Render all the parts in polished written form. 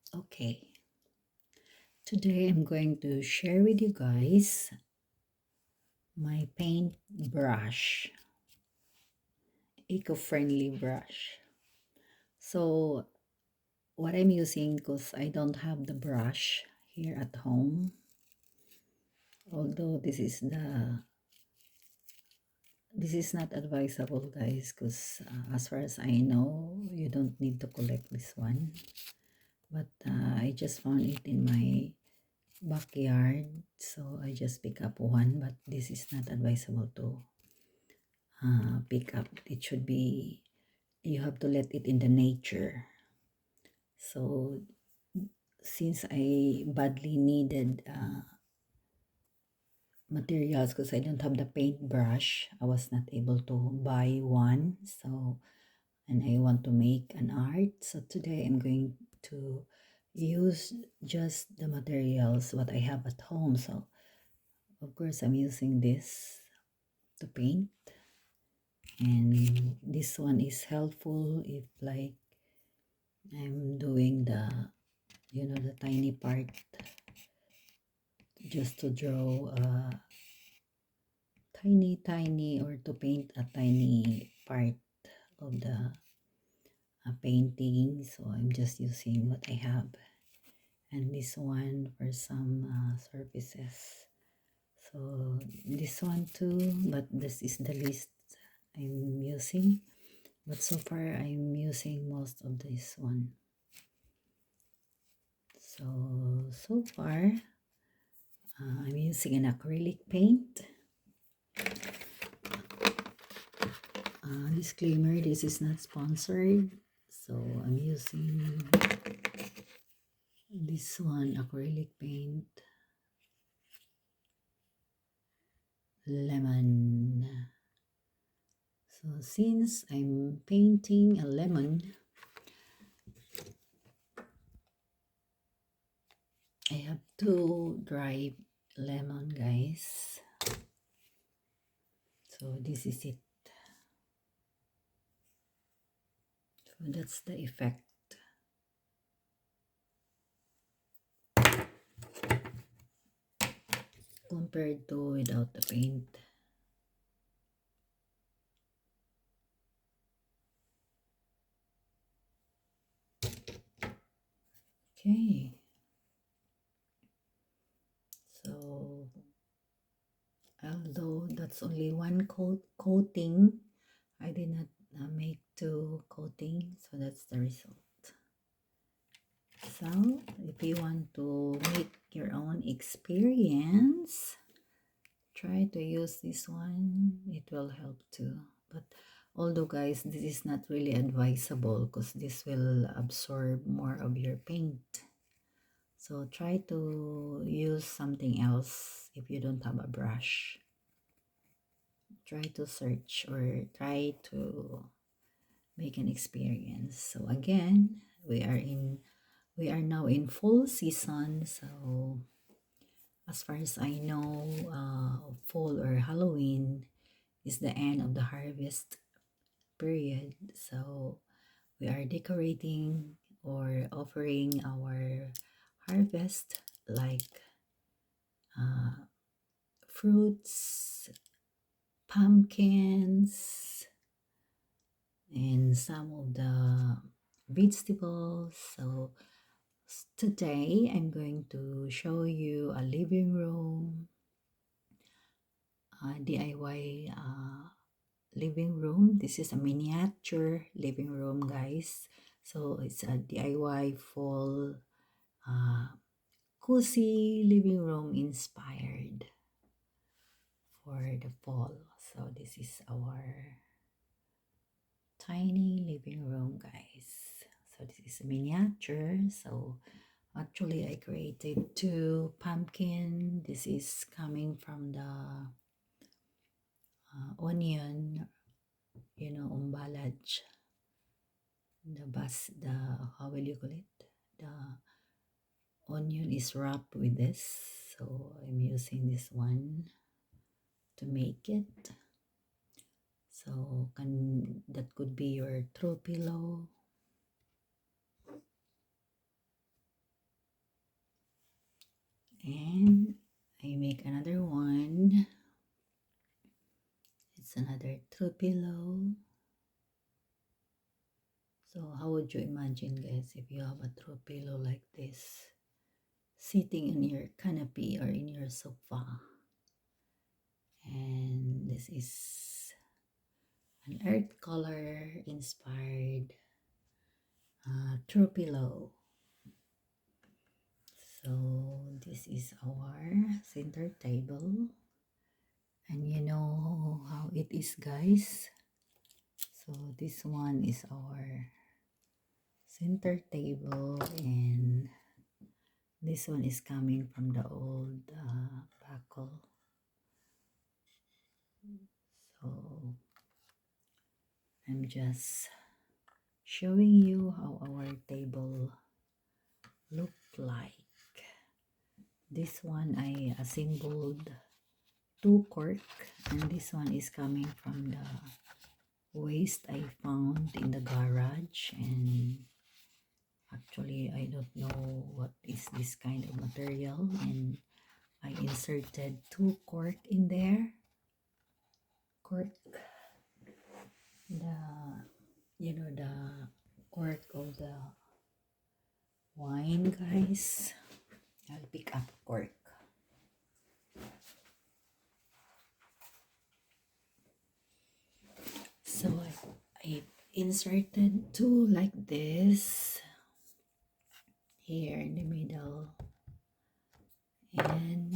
Okay, today I'm going to share with you guys my paint brush, eco-friendly brush. So what I'm using, because I don't have the brush here at home, although this is not advisable, guys, because as far as I know, you don't need to collect this one. But I just found it in my backyard, so I just pick up one. But this is not advisable to pick up. It should be, you have to let it in the nature. So since I badly needed materials, because I don't have the paintbrush, I was not able to buy one. So, and I want to make an art, so today I'm going to use just the materials what I have at home. So of course I'm using this to paint, and this one is helpful if like I'm doing the the tiny part, just to draw tiny, or to paint a tiny part of the painting. So I'm just using what I have, and this one for some surfaces. So this one too, but this is the least I'm using, but so far I'm using most of this one. So far I'm using an acrylic paint. Disclaimer, this is not sponsored. So I'm using this one, acrylic paint, lemon. So since I'm painting a lemon, I have to dry lemon, guys. So this is it. So that's the effect compared to without the paint. Okay. So although that's only one coating, I did not make two coating, so that's the result. So if you want to make your own experience, try to use this one. It will help too. But although, guys, this is not really advisable because this will absorb more of your paint. So try to use something else if you don't have a brush. Try to search or try to make an experience. So again, we are now in full season. So as far as I know, fall or Halloween is the end of the harvest period. So we are decorating or offering our harvest, like fruits, pumpkins, and some of the vegetables. So today I'm going to show you a living room, DIY living room. This is a miniature living room, guys. So it's a DIY full cozy living room inspired for the fall. So this is our tiny living room, guys. So this is a miniature. So actually I created two pumpkin. This is coming from the onion, umbalaj. The how will you call it? The onion is wrapped with this. So I'm using this one to make it. So that could be your throw pillow. make another one. It's another throw pillow. So how would you imagine, guys, if you have a throw pillow like this sitting in your canopy or in your sofa? And this is an earth color inspired throw pillow. So this is our center table, and you know how it is, guys. So this one is our center table, and this one is coming from the old buckle. So I'm just showing you how our table looked like. This one I assembled 2 cork, and this one is coming from the waste I found in the garage. And actually I don't know what is this kind of material, and I inserted 2 cork in there. Cork, the the cork of the wine, guys. I'll pick up cork. So I inserted 2 like this here in the middle, and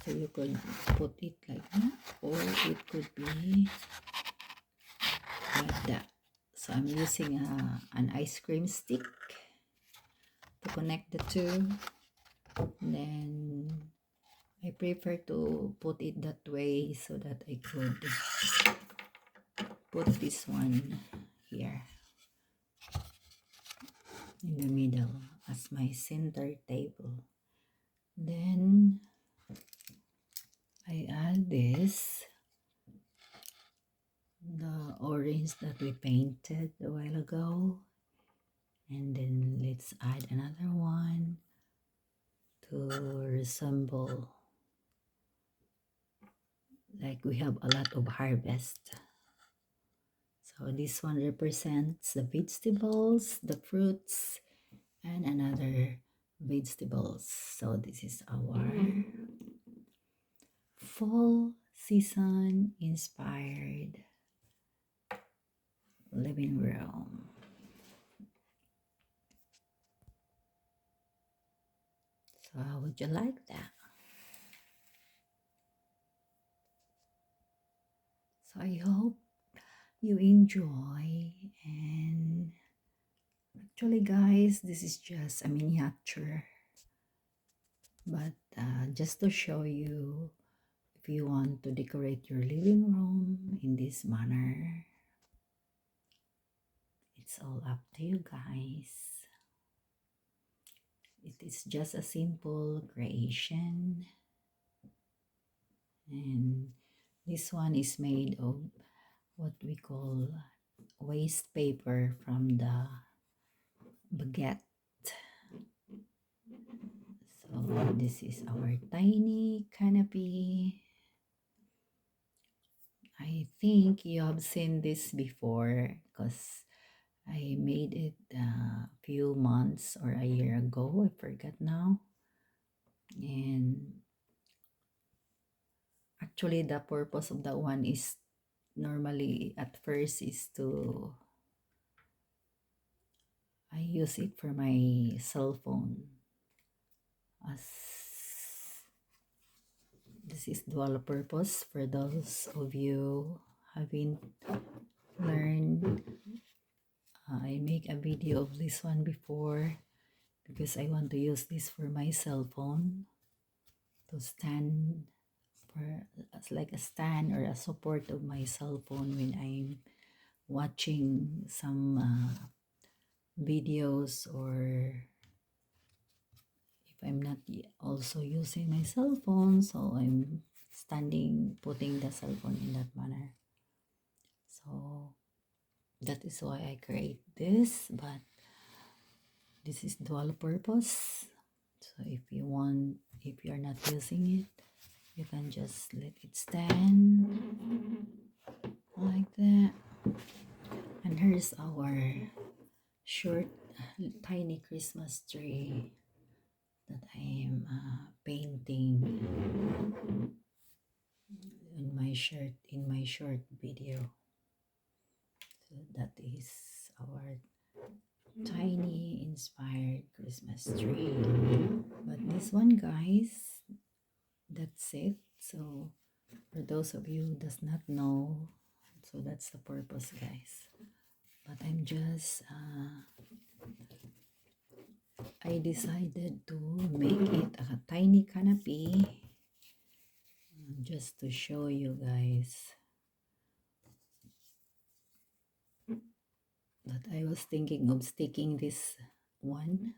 so you could put it like that, or it could be like that. So I'm using an ice cream stick to connect the two. Then I prefer to put it that way so that I could put this one here in the middle as my center table. Then I add this, the orange that we painted a while ago, and then let's add another one to resemble like we have a lot of harvest. So this one represents the vegetables, the fruits, and another vegetables. So this is our fall season inspired living room. So how would you like that? So I hope you enjoy. And actually, guys, this is just a miniature, but just to show you, if you want to decorate your living room in this manner, it's all up to you, guys. It is just a simple creation, and this one is made of what we call waste paper from the baguette. So this is our tiny canopy. I think you have seen this before because I made it a few months or a year ago. I forgot now. And actually the purpose of that one is normally at first is to I use it for my cell phone, as this is dual purpose for those of you haven't learned. I make a video of this one before because I want to use this for my cell phone to stand for as like a stand or a support of my cell phone when I'm watching some videos, or if I'm not also using my cell phone, so I'm standing putting the cell phone in that manner. So that is why I create this. But This is dual purpose. So if you are not using it, you can just let it stand like that. And here's our short, tiny Christmas tree that I am painting in my short video. So that is our tiny inspired Christmas tree. But this one, guys, that's it. So for those of you who does not know, so that's the purpose, guys. But I'm just I decided to make it a tiny canopy just to show you guys that I was thinking of sticking this one.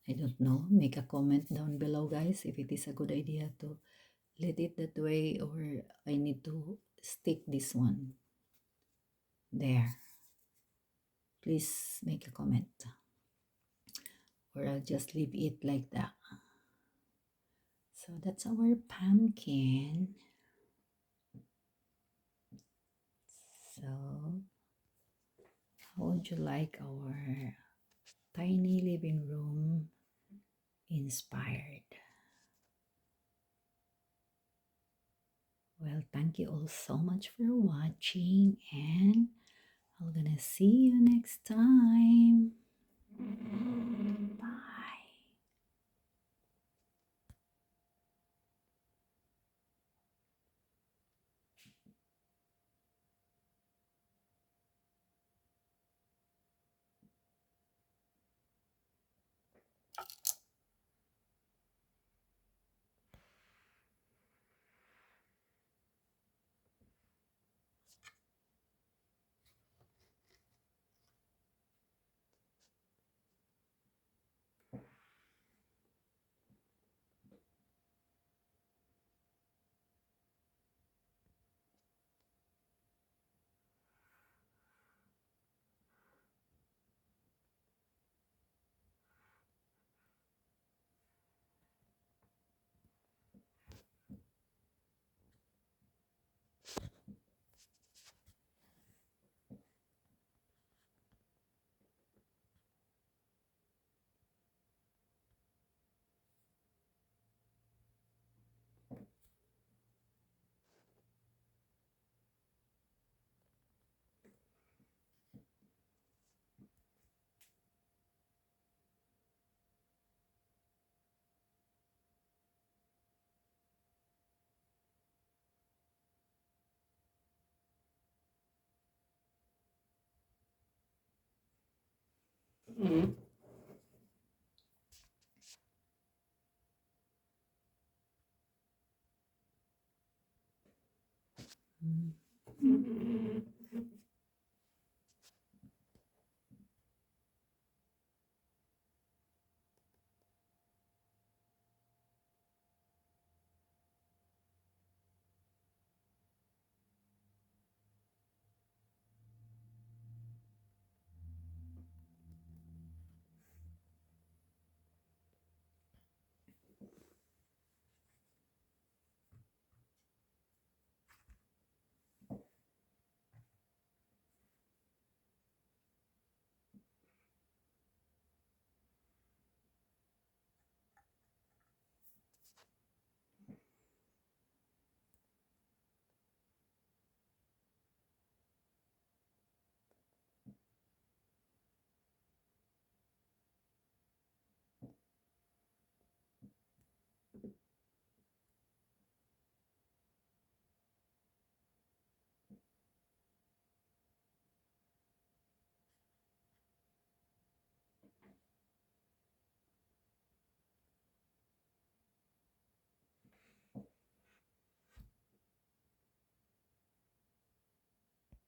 I don't know. Make a comment down below, guys, if it is a good idea to let it that way or I need to stick this one there. Please make a comment. Or I'll just leave it like that. So that's our pumpkin. So how would you like our tiny living room inspired? Well, thank you all so much for watching, and I'm gonna see you next time. Bye. Mm.